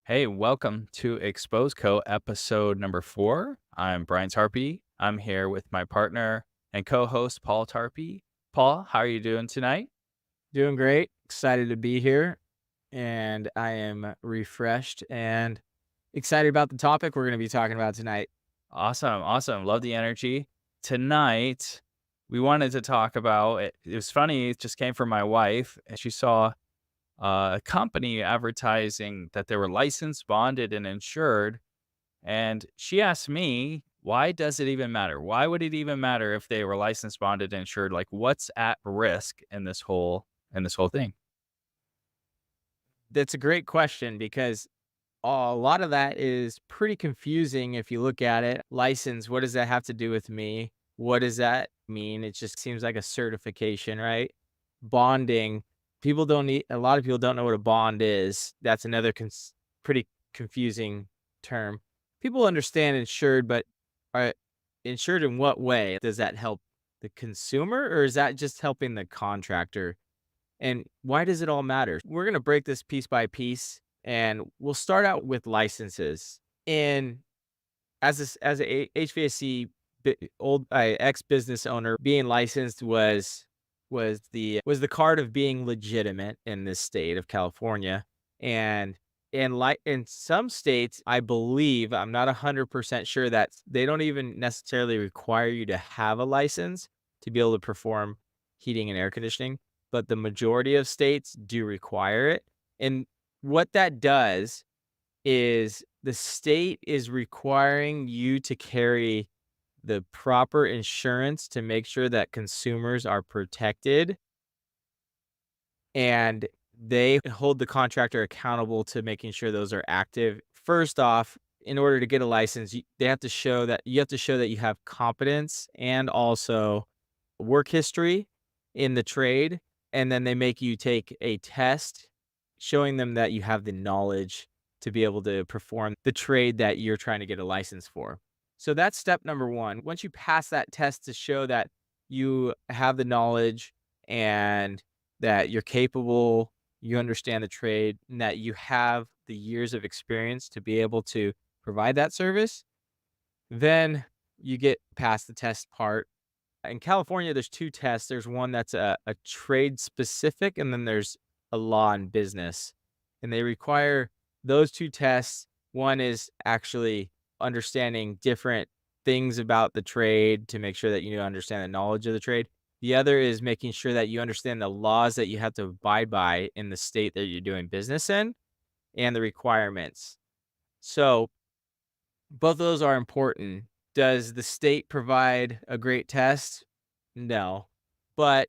Hey, welcome to Exposeco episode number 4. I'm Brian Tarpey. I'm here with my partner and co-host Paul Tarpey. Paul, how are you doing tonight? Doing great. Excited to be here. And I am refreshed and excited about the topic we're going to be talking about tonight. Awesome, awesome. Love the energy. Tonight, we wanted to talk about it. It was funny, it just came from my wife, and she saw a company advertising that they were licensed, bonded, and insured. And she asked me, why does it even matter? Why would it even matter if they were licensed, bonded, and insured? Like, what's at risk in this whole thing? That's a great question because a lot of that is pretty confusing if you look at it. License, what does that have to do with me? What does that mean? It just seems like a certification, right? Bonding, a lot of people don't know what a bond is. That's another pretty confusing term. People understand insured, but are insured in what way? Does that help the consumer or is that just helping the contractor? And why does it all matter? We're going to break this piece by piece and we'll start out with licenses. And as a HVAC ex business owner, being licensed was the card of being legitimate in this state of California. And in some states, I believe I'm not 100% sure that they don't even necessarily require you to have a license to be able to perform heating and air conditioning, but the majority of states do require it. And what that does is the state is requiring you to carry the proper insurance to make sure that consumers are protected, and they hold the contractor accountable to making sure those are active. First off, in order to get a license, they have to show that you have competence and also work history in the trade, and then they make you take a test showing them that you have the knowledge to be able to perform the trade that you're trying to get a license for. So that's step number 1. Once you pass that test to show that you have the knowledge and that you're capable, you understand the trade, and that you have the years of experience to be able to provide that service, then you get past the test part. In California, there's 2 tests. There's one that's a trade specific, and then there's a law and business. And they require those 2 tests. One is actually understanding different things about the trade to make sure that you understand the knowledge of the trade. The other is making sure that you understand the laws that you have to abide by in the state that you're doing business in and the requirements. So both of those are important. Does the state provide a great test? No. But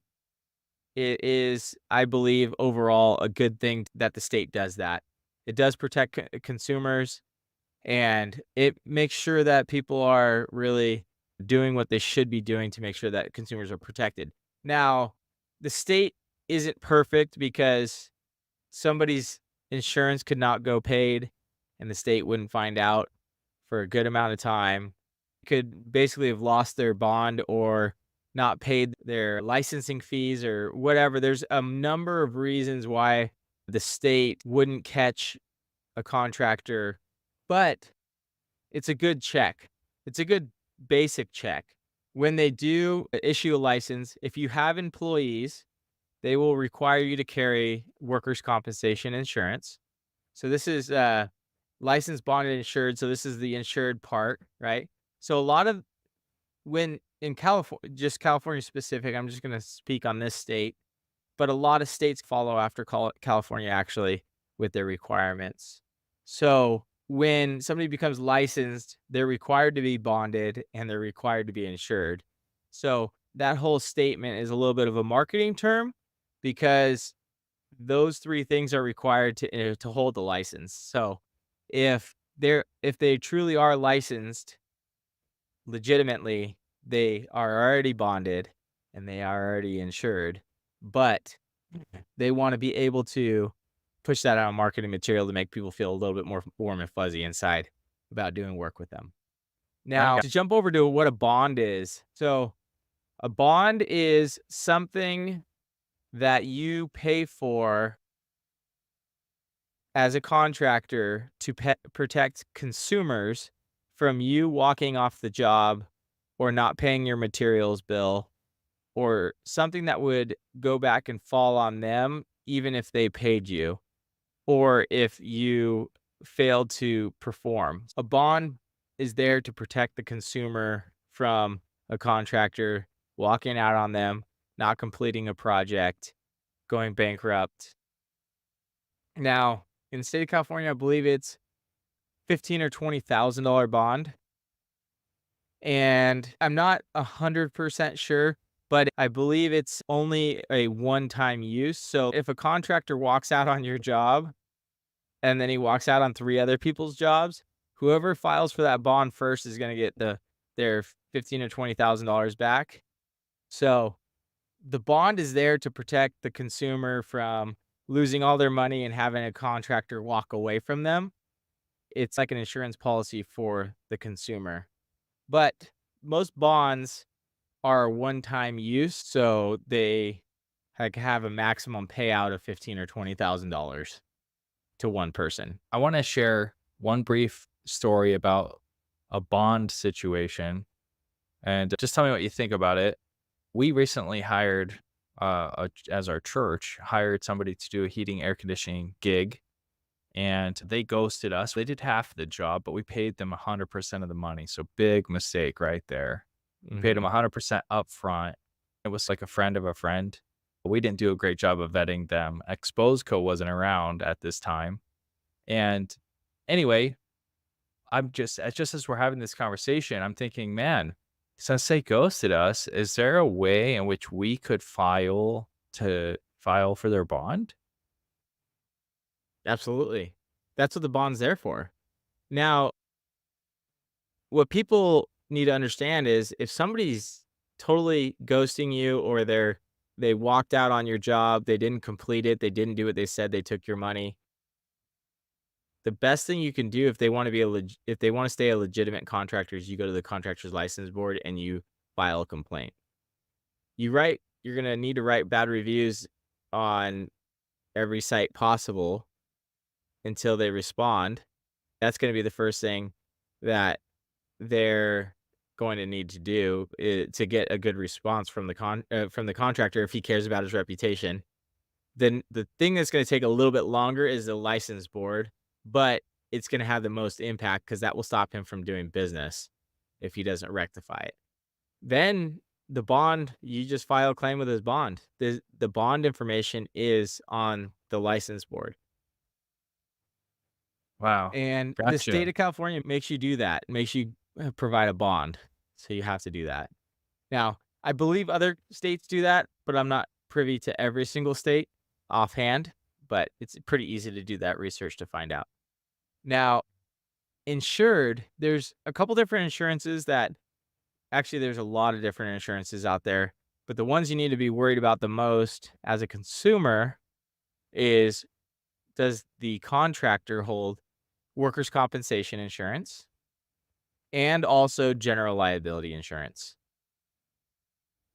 it is, I believe, overall a good thing that the state does that. It does protect consumers, and it makes sure that people are really doing what they should be doing to make sure that consumers are protected. Now, the state isn't perfect because somebody's insurance could not go paid and the state wouldn't find out for a good amount of time. Could basically have lost their bond or not paid their licensing fees or whatever. There's a number of reasons why the state wouldn't catch a contractor, but it's a good check. It's a good basic check. When they do issue a license, if you have employees, they will require you to carry workers' compensation insurance. So this is licensed, bonded, insured. So this is the insured part, right? So a lot of when in California, just California specific, I'm just going to speak on this state, but a lot of states follow after California actually with their requirements. So when somebody becomes licensed, they're required to be bonded and they're required to be insured. So that whole statement is a little bit of a marketing term because those 3 things are required to hold the license. So if they truly are licensed legitimately, they are already bonded and they are already insured, but they want to be able to push that out on marketing material to make people feel a little bit more warm and fuzzy inside about doing work with them. Now, Okay. to jump over to what a bond is. So, a bond is something that you pay for as a contractor to protect consumers from you walking off the job or not paying your materials bill or something that would go back and fall on them even if they paid you or if you failed to perform. A bond is there to protect the consumer from a contractor walking out on them, not completing a project, going bankrupt. Now, in the state of California, I believe it's 15 or $20,000 bond. And I'm not 100% sure, but I believe it's only a one-time use. So if a contractor walks out on your job and then he walks out on 3 other people's jobs, whoever files for that bond first is gonna get their 15 or $20,000 back. So the bond is there to protect the consumer from losing all their money and having a contractor walk away from them. It's like an insurance policy for the consumer. But most bonds are one-time use, so they like have a maximum payout of 15 or $20,000 to one person. I want to share one brief story about a bond situation and just tell me what you think about it. We recently hired, as our church, hired somebody to do a heating air conditioning gig, and they ghosted us. They did half the job, but we paid them 100% of the money. So big mistake right there. We paid them Mhm. 100% upfront. It was like a friend of a friend. We didn't do a great job of vetting them. Exposeco wasn't around at this time. And anyway, just as we're having this conversation, I'm thinking, man, since they ghosted us, is there a way in which we could file for their bond? Absolutely. That's what the bond's there for. Now, what people need to understand is if somebody's totally ghosting you or they walked out on your job, they didn't complete it, they didn't do what they said, they took your money. The best thing you can do if they want to be if they want to stay a legitimate contractor is you go to the contractor's license board and you file a complaint. You're going to need to write bad reviews on every site possible until they respond. That's going to be the first thing that they're going to need to do to get a good response from from the contractor if he cares about his reputation. Then the thing that's going to take a little bit longer is the license board, but it's going to have the most impact because that will stop him from doing business if he doesn't rectify it. Then the bond, you just file a claim with his bond. The bond information is on the license board. Wow. And the state Gotcha. of California makes you do that, makes you provide a bond. So you have to do that. Now, I believe other states do that, but I'm not privy to every single state offhand, but it's pretty easy to do that research to find out. Now, insured, there's a couple different insurances that actually there's a lot of different insurances out there, but the ones you need to be worried about the most as a consumer is does the contractor hold workers' compensation insurance and also general liability insurance?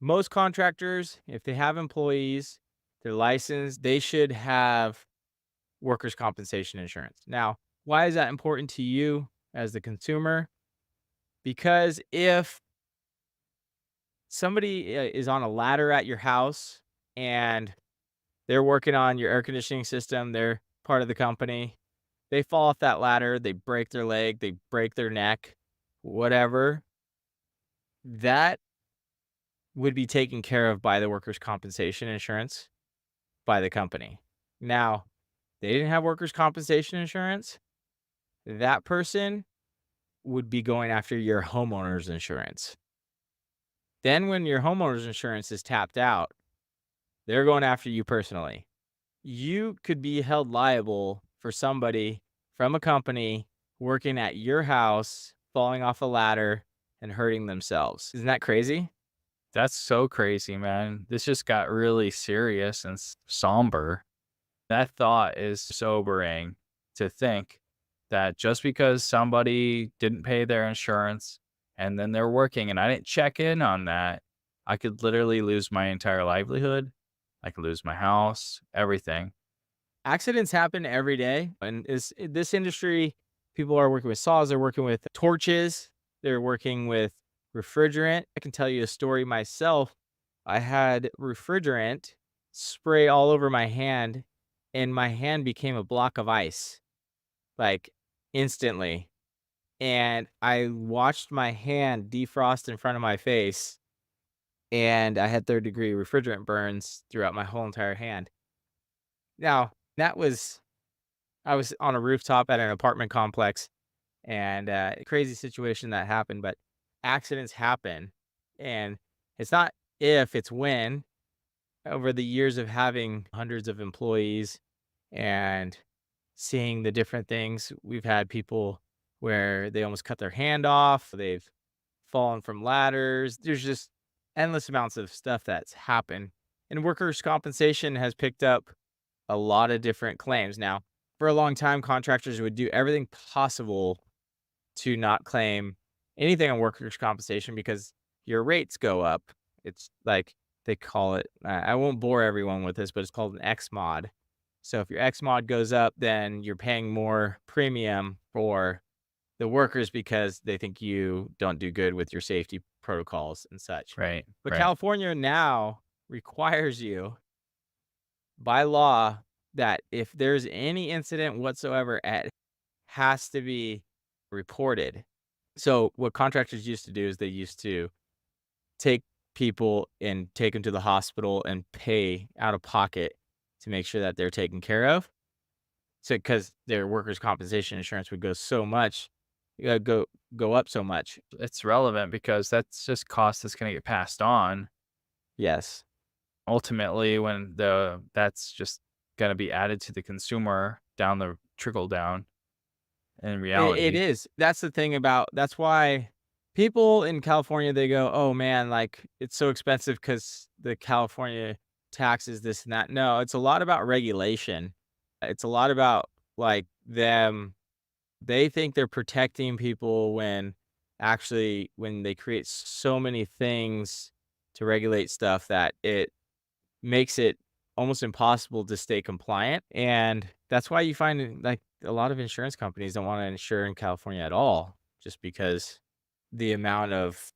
Most contractors, if they have employees, they're licensed, they should have workers' compensation insurance. Now, why is that important to you as the consumer? Because if somebody is on a ladder at your house and they're working on your air conditioning system, they're part of the company, they fall off that ladder, they break their leg, they break their neck, whatever, that would be taken care of by the workers' compensation insurance by the company. Now, they didn't have workers' compensation insurance, that person would be going after your homeowner's insurance. Then when your homeowner's insurance is tapped out, they're going after you personally. You could be held liable for somebody from a company working at your house, falling off a ladder and hurting themselves. Isn't that crazy? That's so crazy, man. This just got really serious and somber. That thought is sobering to think that just because somebody didn't pay their insurance and then they're working and I didn't check in on that, I could literally lose my entire livelihood. I could lose my house, everything. Accidents happen every day, and this industry, people are working with saws, they're working with torches, they're working with refrigerant. I can tell you a story myself. I had refrigerant spray all over my hand, and my hand became a block of ice, like, instantly, and I watched my hand defrost in front of my face, and I had third-degree refrigerant burns throughout my whole entire hand. Now, that was I was on a rooftop at an apartment complex, and, crazy situation that happened, but accidents happen, and it's not if, it's when. Over the years of having hundreds of employees and seeing the different things, we've had people where they almost cut their hand off, they've fallen from ladders. There's just endless amounts of stuff that's happened, and workers' compensation has picked up a lot of different claims. Now, for a long time, contractors would do everything possible to not claim anything on workers' compensation because your rates go up. It's like they call it, I won't bore everyone with this, but it's called an X mod. So if your X mod goes up, then you're paying more premium for the workers because they think you don't do good with your safety protocols and such. Right, But right, California now requires you by law that if there's any incident whatsoever, it has to be reported. So what contractors used to do is they used to take people and take them to the hospital and pay out of pocket to make sure that they're taken care of. So because their workers' compensation insurance would go so much, go up so much. it's relevant because that's just cost that's gonna get passed on. Yes. Ultimately, when that's just gonna be added to the consumer down the trickle down in It reality. is. That's the thing about that's why people in California, they go, "Oh, man, like, it's so expensive because the California taxes, this and that." No, it's a lot about regulation. It's a lot about, like, they think they're protecting people when actually when they create so many things to regulate stuff that it makes it almost impossible to stay compliant, and that's why you find, like, a lot of insurance companies don't wanna insure in California at all, just because the amount of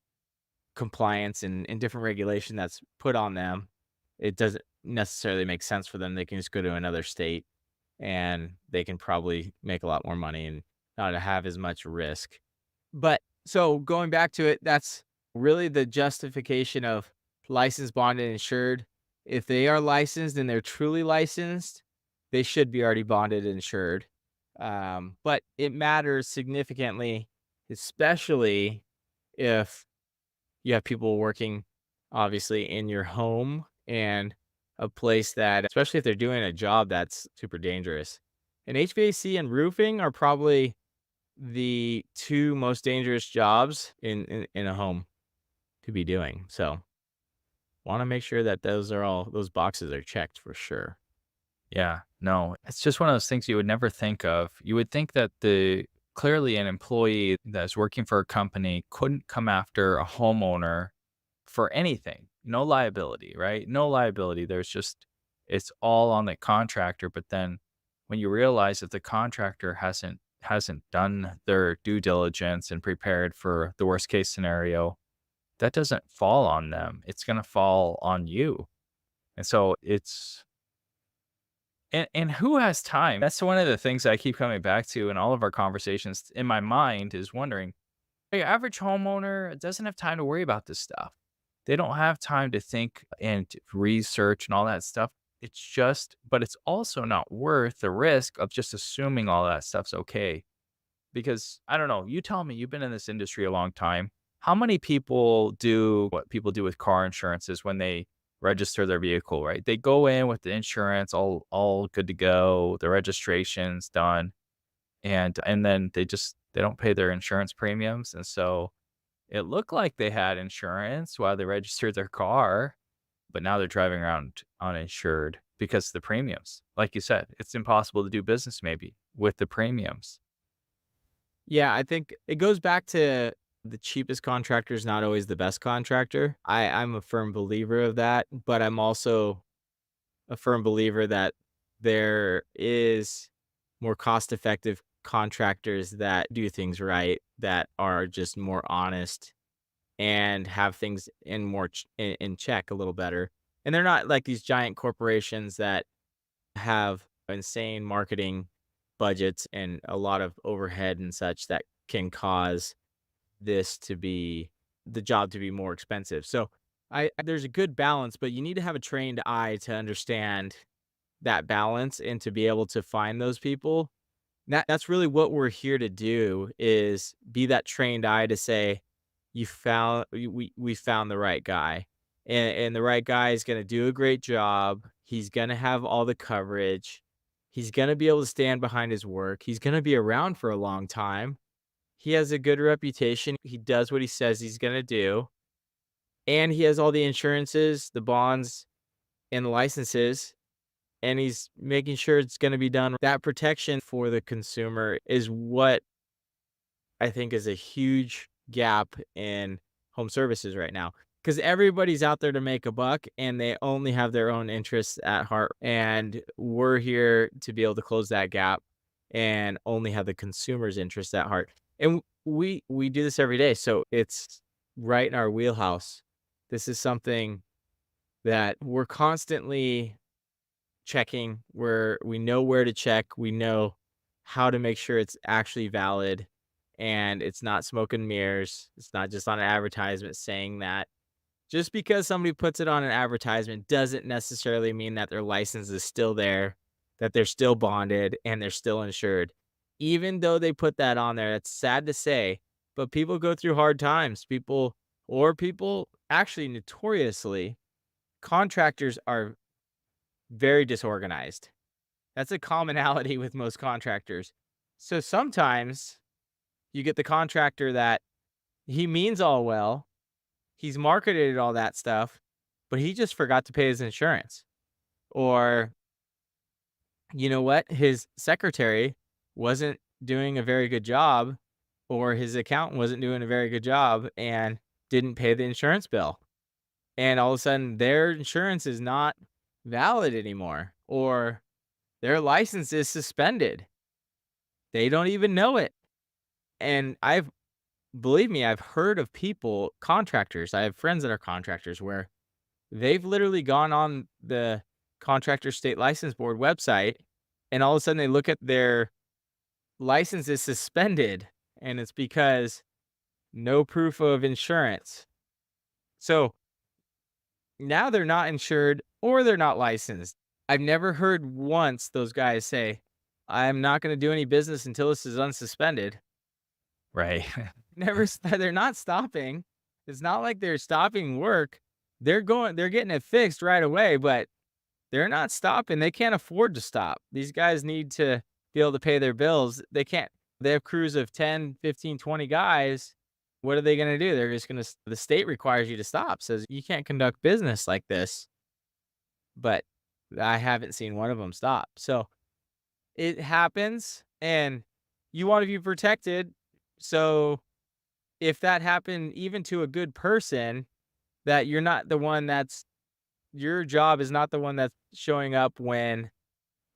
compliance and different regulation that's put on them, it doesn't necessarily make sense for them. They can just go to another state, and they can probably make a lot more money and not have as much risk. But so going back to it, that's really the justification of licensed, bonded, insured. If they are licensed and they're truly licensed, they should be already bonded and insured. But it matters significantly, especially if you have people working obviously in your home and a place that, especially if they're doing a job that's super dangerous. And HVAC and roofing are probably the 2 most dangerous jobs in a home to be doing. So, wanna make sure that those boxes are checked for sure. Yeah, no, it's just one of those things you would never think of. You would think that clearly an employee that's working for a company couldn't come after a homeowner for anything. No liability, right? No liability. It's all on the contractor. But then when you realize that the contractor hasn't done their due diligence and prepared for the worst case scenario, that doesn't fall on them. It's gonna fall on you. And so and who has time? That's one of the things I keep coming back to in all of our conversations in my mind is wondering, your average homeowner doesn't have time to worry about this stuff. They don't have time to think and to research and all that stuff. But it's also not worth the risk of just assuming all that stuff's okay. Because I don't know, you tell me, you've been in this industry a long time. How many people do what people do with car insurances when they register their vehicle, right? They go in with the insurance all good to go, the registration's done, and then they don't pay their insurance premiums. And so it looked like they had insurance while they registered their car, but now they're driving around uninsured because of the premiums. Like you said, it's impossible to do business maybe with the premiums. Yeah, I think it goes back to the cheapest contractor is not always the best contractor. I'm a firm believer of that, but I'm also a firm believer that there is more cost-effective contractors that do things right, that are just more honest and have things in more in check a little better. And they're not like these giant corporations that have insane marketing budgets and a lot of overhead and such that can cause this to be the job to be more expensive. So there's a good balance, but you need to have a trained eye to understand that balance and to be able to find those people. That's really what we're here to do, is be that trained eye to say, we found the right guy. And the right guy is gonna do a great job. He's gonna have all the coverage. He's gonna be able to stand behind his work. He's gonna be around for a long time. He has a good reputation. He does what he says he's gonna do, and he has all the insurances, the bonds, and the licenses, and he's making sure it's gonna be done. That protection for the consumer is what I think is a huge gap in home services right now, because everybody's out there to make a buck and they only have their own interests at heart. And we're here to be able to close that gap and only have the consumer's interests at heart. And we do this every day. So it's right in our wheelhouse. This is something that we're constantly checking, where we know where to check, we know how to make sure it's actually valid and it's not smoke and mirrors. It's not just on an advertisement saying that. Just because somebody puts it on an advertisement doesn't necessarily mean that their license is still there, that they're still bonded and they're still insured. Even though they put that on there, it's sad to say, but people go through hard times. People actually notoriously, contractors are very disorganized. That's a commonality with most contractors. So sometimes you get the contractor that he means all well, he's marketed all that stuff, but he just forgot to pay his insurance. Or, you know what? His secretary wasn't doing a very good job, or his accountant wasn't doing a very good job and didn't pay the insurance bill. And all of a sudden, their insurance is not valid anymore, or their license is suspended. They don't even know it. And believe me, I've heard of people, contractors. I have friends that are contractors where they've literally gone on the Contractor State License Board website, and all of a sudden they look at their license is suspended, and it's because no proof of insurance. So now they're not insured or they're not licensed. I've never heard once those guys say, I'm not going to do any business until this is unsuspended. Right. They're not stopping. It's not like they're stopping work. They're getting it fixed right away, but they're not stopping. They can't afford to stop. These guys need to be able to pay their bills. They have crews of 10, 15, 20 guys. What are they going to do? They're just going to, the state requires you to stop, says you can't conduct business like this. But I haven't seen one of them stop. So it happens, and you want to be protected. So if that happened even to a good person, that you're not the one that's your job is not the one that's showing up when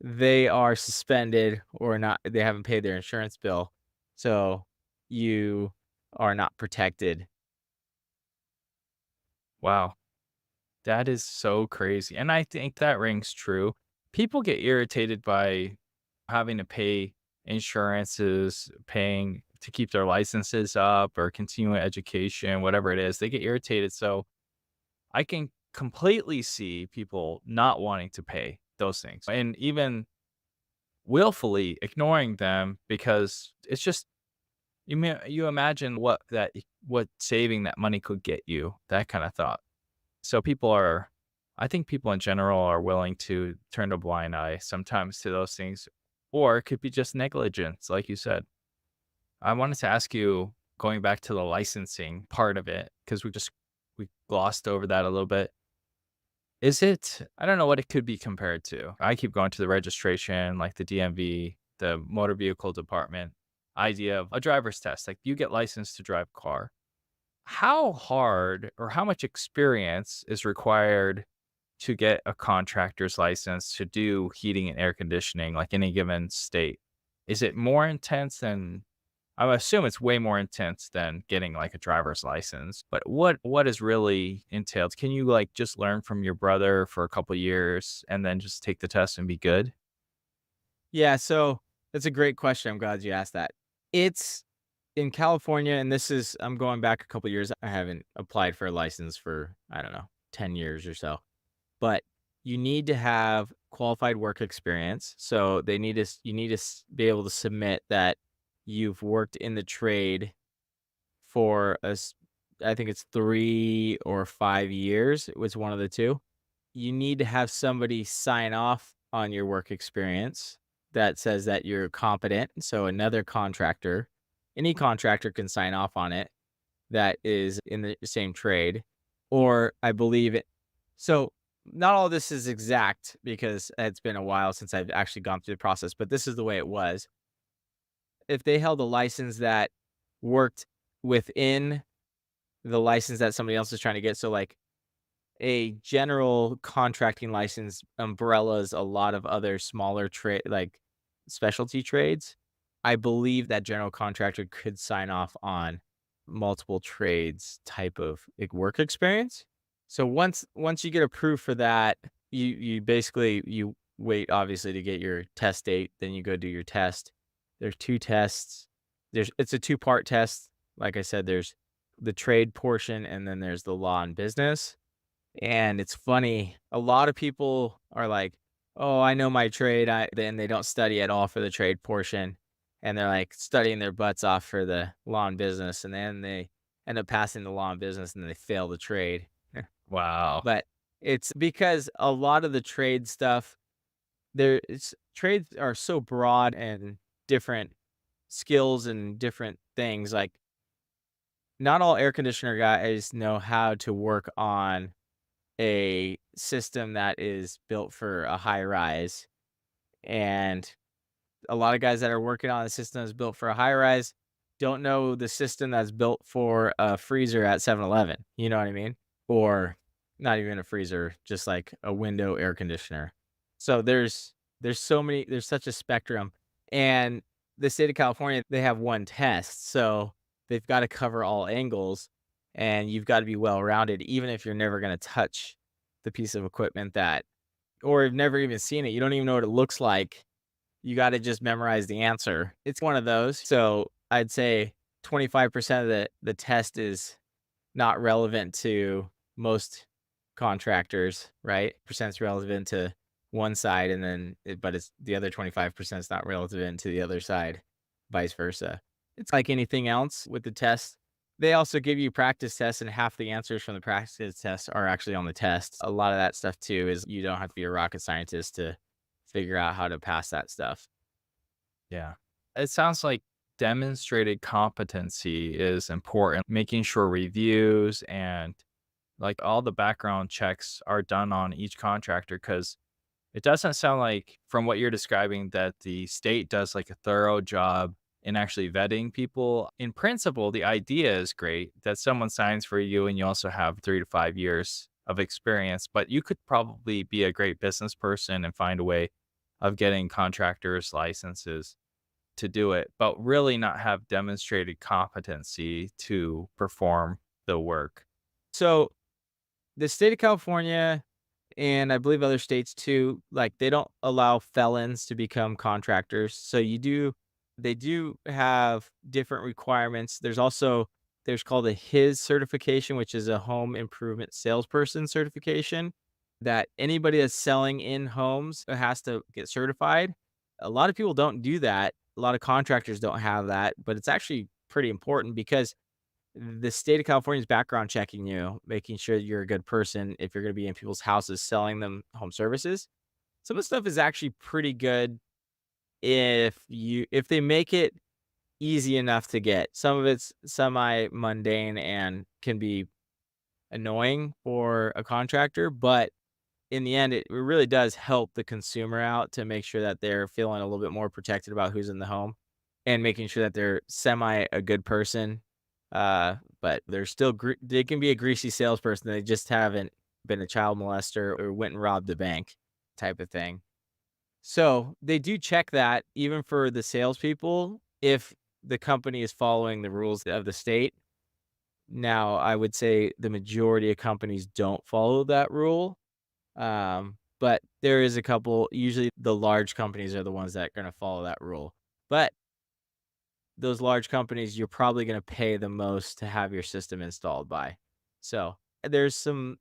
they are suspended or not, they haven't paid their insurance bill. So you are not protected. Wow. That is so crazy. And I think that rings true. People get irritated by having to pay insurances, paying to keep their licenses up or continuing education, whatever it is. They get irritated. So I can completely see people not wanting to pay those things and even willfully ignoring them because it's just you imagine what saving that money could get you, that kind of thought. So I think people in general are willing to turn a blind eye sometimes to those things, or it could be just negligence, like you said. I wanted to ask you, going back to the licensing part of it, because we glossed over that a little bit. I don't know what it could be compared to. I keep going to the registration, like the DMV, the motor vehicle department idea of a driver's test. Like you get licensed to drive a car. How hard or how much experience is required to get a contractor's license to do heating and air conditioning, like any given state? Is it more intense than I would assume it's way more intense than getting like a driver's license, but what is really entailed? Can you like just learn from your brother for a couple years and then just take the test and be good? Yeah, so that's a great question. I'm glad you asked that. It's in California, and this is I'm going back a couple years. I haven't applied for a license for, I don't know, 10 years or so. But you need to have qualified work experience. So they need to you need to be able to submit that you've worked in the trade for I think it's 3 or 5 years. It was one of the two. You need to have somebody sign off on your work experience that says that you're competent. So another contractor, any contractor can sign off on it that is in the same trade. Or I believe it. So not all this is exact because it's been a while since I've actually gone through the process, but this is the way it was. If they held a license that worked within the license that somebody else is trying to get, so like a general contracting license umbrellas a lot of other smaller trade like specialty trades. I believe that general contractor could sign off on multiple trades type of like work experience. So once you get approved for that, you basically you wait obviously to get your test date, then you go do your test. There's 2 tests. It's a two-part test. Like I said, there's the trade portion and then there's the law and business. And it's funny, a lot of people are like, "Oh, I know my trade." Then they don't study at all for the trade portion, and they're like studying their butts off for the law and business, and then they end up passing the law and business, and they fail the trade. Wow. But it's because a lot of the trade stuff, trades are so broad and different skills and different things. Like, not all air conditioner guys know how to work on a system that is built for a high rise, and a lot of guys that are working on a system that's built for a high rise don't know the system that's built for a freezer at 7-Eleven, you know what I mean? Or not even a freezer, just like a window air conditioner. So there's such a spectrum, and the state of California, they have one test, so they've gotta cover all angles, and you've gotta be well-rounded even if you're never gonna touch the piece of equipment that or you've never even seen it, you don't even know what it looks like, you gotta just memorize the answer. It's one of those. So, I'd say 25% of the test is not relevant to most contractors, right? Percent's relevant to one side and then but it's the other 25% is not relevant to the other side, vice versa. It's like anything else with the test. They also give you practice tests, and half the answers from the practice tests are actually on the test. A lot of that stuff too is you don't have to be a rocket scientist to figure out how to pass that stuff. Yeah. It sounds like demonstrated competency is important, making sure reviews and like all the background checks are done on each contractor because it doesn't sound like from what you're describing that the state does like a thorough job in actually vetting people. In principle, the idea is great that someone signs for you and you also have 3 to 5 years of experience, but you could probably be a great business person and find a way of getting contractors' licenses to do it, but really not have demonstrated competency to perform the work. So, the state of California, and I believe other states too, like, they don't allow felons to become contractors. So they do have different requirements. There's called a HIS certification, which is a home improvement salesperson certification that anybody that's selling in homes has to get certified. A lot of people don't do that. A lot of contractors don't have that, but it's actually pretty important because the state of California is background checking you, making sure you're a good person if you're gonna be in people's houses selling them home services. Some of the stuff is actually pretty good if they make it easy enough to get. Some of it's semi-mundane and can be annoying for a contractor, but in the end, it really does help the consumer out to make sure that they're feeling a little bit more protected about who's in the home and making sure that they're semi a good person. But they're still they can be a greasy salesperson. They just haven't. been a child molester or went and robbed the bank type of thing. So they do check that even for the salespeople if the company is following the rules of the state. Now, I would say the majority of companies don't follow that rule. But there is a couple, usually the large companies are the ones that are going to follow that rule. But those large companies, you're probably going to pay the most to have your system installed by. So there's some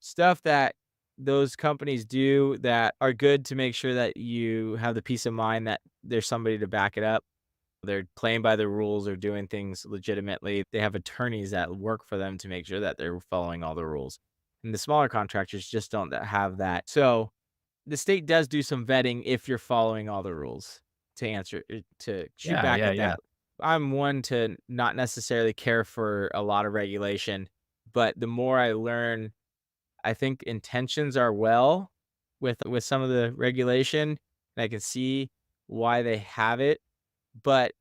stuff that those companies do that are good to make sure that you have the peace of mind that there's somebody to back it up. They're playing by the rules or doing things legitimately. They have attorneys that work for them to make sure that they're following all the rules. And the smaller contractors just don't have that. So the state does do some vetting if you're following all the rules. To shoot Yeah, back yeah, at yeah. that, I'm one to not necessarily care for a lot of regulation, but the more I learn, I think intentions are well with some of the regulation, and I can see why they have it, but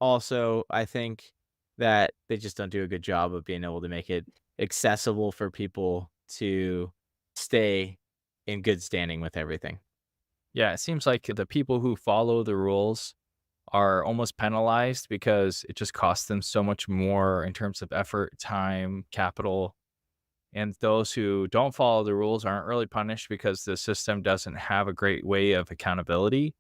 also I think that they just don't do a good job of being able to make it accessible for people to stay in good standing with everything. Yeah, it seems like the people who follow the rules are almost penalized because it just costs them so much more in terms of effort, time, capital. And those who don't follow the rules aren't really punished because the system doesn't have a great way of accountability.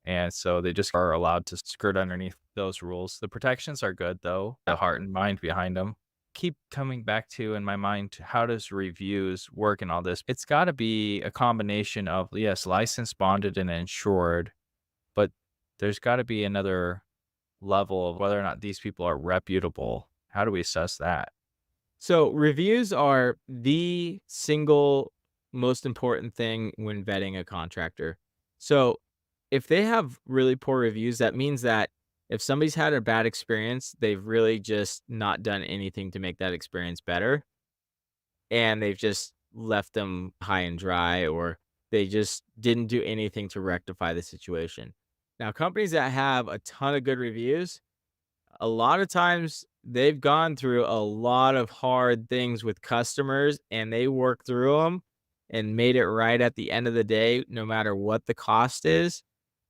And so they just are allowed to skirt underneath those rules. The protections are good, though, the heart and mind behind them. Keep coming back to in my mind, how does reviews work in all this? It's got to be a combination of, yes, licensed, bonded, and insured, but there's got to be another level of whether or not these people are reputable. How do we assess that? So reviews are the single most important thing when vetting a contractor. So if they have really poor reviews, that means that if somebody's had a bad experience, they've really just not done anything to make that experience better. And they've just left them high and dry, or they just didn't do anything to rectify the situation. Now, companies that have a ton of good reviews, a lot of times they've gone through a lot of hard things with customers and they work through them and made it right at the end of the day, no matter what the cost is,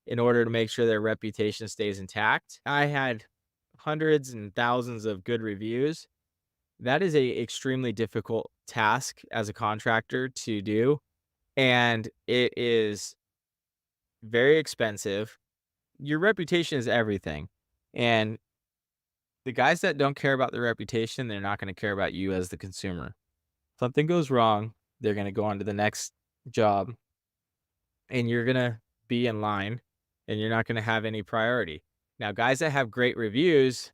in order to make sure their reputation stays intact. I had hundreds and thousands of good reviews. That is a extremely difficult task as a contractor to do, and it is very expensive. Your reputation is everything. And the guys that don't care about their reputation, they're not gonna care about you as the consumer. Something goes wrong, they're gonna go on to the next job, and you're gonna be in line, and you're not gonna have any priority. Now, guys that have great reviews,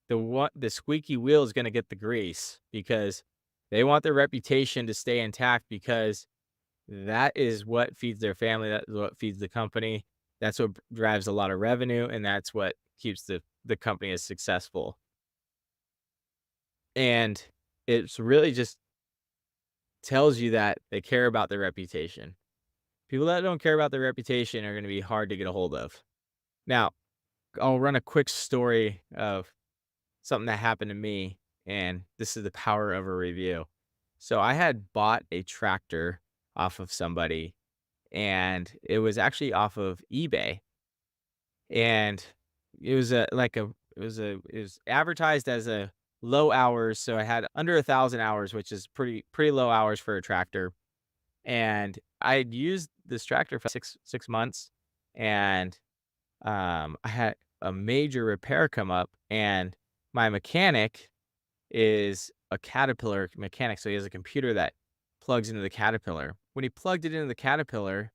the squeaky wheel is gonna get the grease because they want their reputation to stay intact because that is what feeds their family, that is what feeds the company, that's what drives a lot of revenue, and that's what keeps the company as successful. And it's really just tells you that they care about their reputation. People that don't care about their reputation are gonna be hard to get a hold of. Now, I'll run a quick story of something that happened to me, and this is the power of a review. So I had bought a tractor off of somebody, and it was actually off of eBay, and it was it was advertised as a low hours, so I had under 1,000 hours, which is pretty low hours for a tractor. And I'd used this tractor for six months, and I had a major repair come up, and my mechanic is a Caterpillar mechanic, so he has a computer that plugs into the Caterpillar. When he plugged it into the Caterpillar,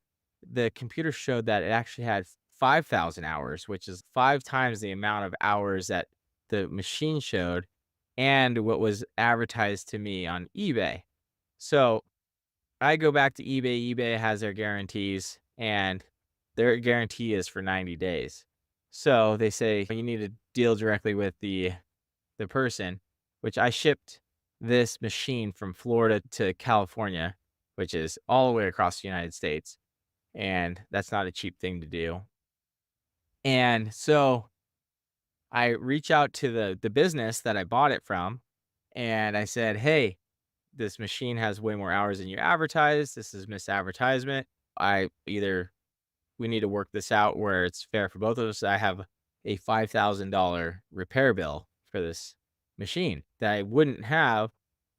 the computer showed that it actually had 5,000 hours, which is 5 times the amount of hours that the machine showed and what was advertised to me on eBay. So, I go back to eBay. eBay has their guarantees, and their guarantee is for 90 days. So, they say you need to deal directly with the person, which I shipped this machine from Florida to California, which is all the way across the United States, and that's not a cheap thing to do. And so I reach out to the business that I bought it from, and I said, "Hey, this machine has way more hours than you advertised. This is misadvertisement. I either we need to work this out where it's fair for both of us. I have a $5,000 repair bill for this machine that I wouldn't have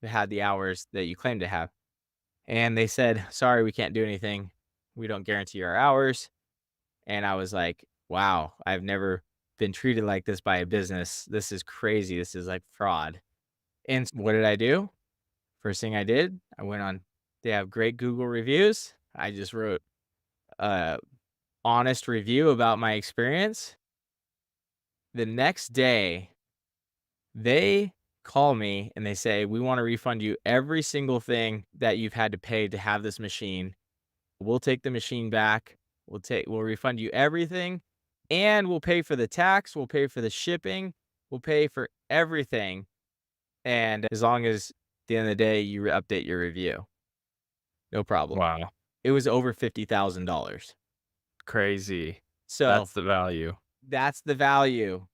if it had the hours that you claim to have. And they said, sorry, we can't do anything. We don't guarantee our hours. And I was like, wow, I've never been treated like this by a business. This is crazy. This is like fraud. And what did I do? First thing I did, I went on, they have great Google reviews. I just wrote a honest review about my experience. The next day, they call me and they say, we want to refund you every single thing that you've had to pay to have this machine. We'll take the machine back. We'll refund you everything, and we'll pay for the tax, we'll pay for the shipping, we'll pay for everything. And as long as at the end of the day you update your review, no problem. Wow. It was over $50,000. Crazy. So That's the value. that's the value.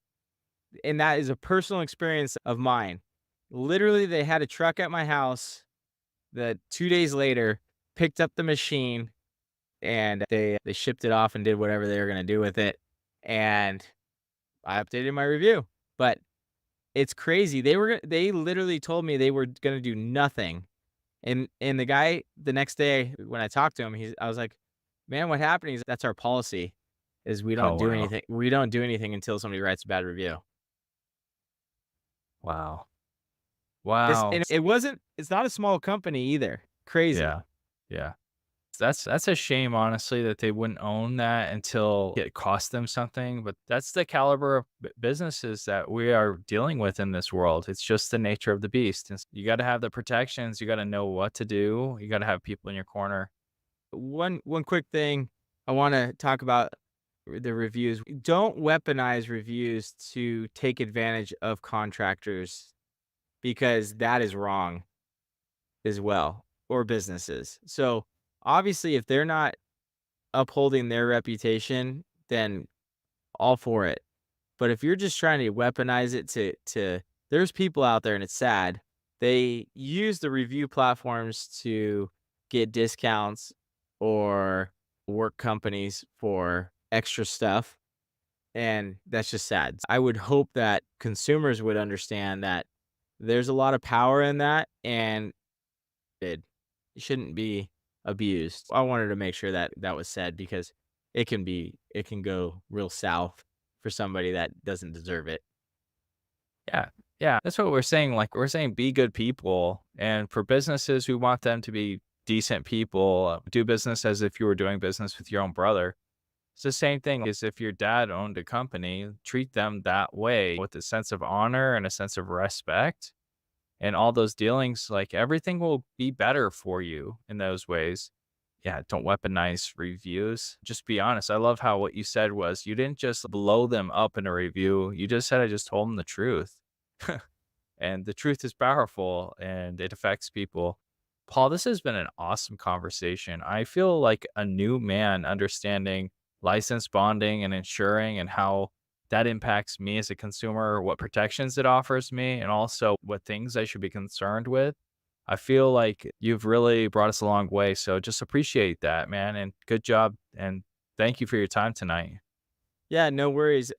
And that is a personal experience of mine. Literally, they had a truck at my house that 2 days later picked up the machine, and they shipped it off and did whatever they were gonna do with it, and I updated my review. But it's crazy. They literally told me they were gonna do nothing, and the guy the next day when I talked to him, I was like, "Man, what happened?" He's, "That's our policy, is Oh, wow. we don't do anything until somebody writes a bad review." Wow. This Wow. and it's not a small company either. Crazy. Yeah. Yeah. That's a shame, honestly, that they wouldn't own that until it cost them something. But that's the caliber of businesses that we are dealing with in this world. It's just the nature of the beast. You got to have the protections. You got to know what to do. You got to have people in your corner. One quick thing I wanna talk about the reviews. Don't weaponize reviews to take advantage of contractors, because that is wrong as well, or businesses. So, obviously, if they're not upholding their reputation, then all for it. But if you're just trying to weaponize it to there's people out there, and it's sad, they use the review platforms to get discounts or work companies for extra stuff, and that's just sad. I would hope that consumers would understand that there's a lot of power in that, and it shouldn't be abused. I wanted to make sure that that was said, because it can go real south for somebody that doesn't deserve it. Yeah. Yeah. That's what we're saying. Like, we're saying be good people. And for businesses, we want them to be decent people. Do business as if you were doing business with your own brother. It's the same thing as if your dad owned a company, treat them that way with a sense of honor and a sense of respect. And all those dealings, like, everything will be better for you in those ways. Yeah, don't weaponize reviews. Just be honest. I love how what you said was you didn't just blow them up in a review. You just said, I just told them the truth. And the truth is powerful and it affects people. Paul, this has been an awesome conversation. I feel like a new man understanding license bonding and insuring and how that impacts me as a consumer, what protections it offers me, and also what things I should be concerned with. I feel like you've really brought us a long way. So just appreciate that, man. And good job. And thank you for your time tonight. Yeah, no worries.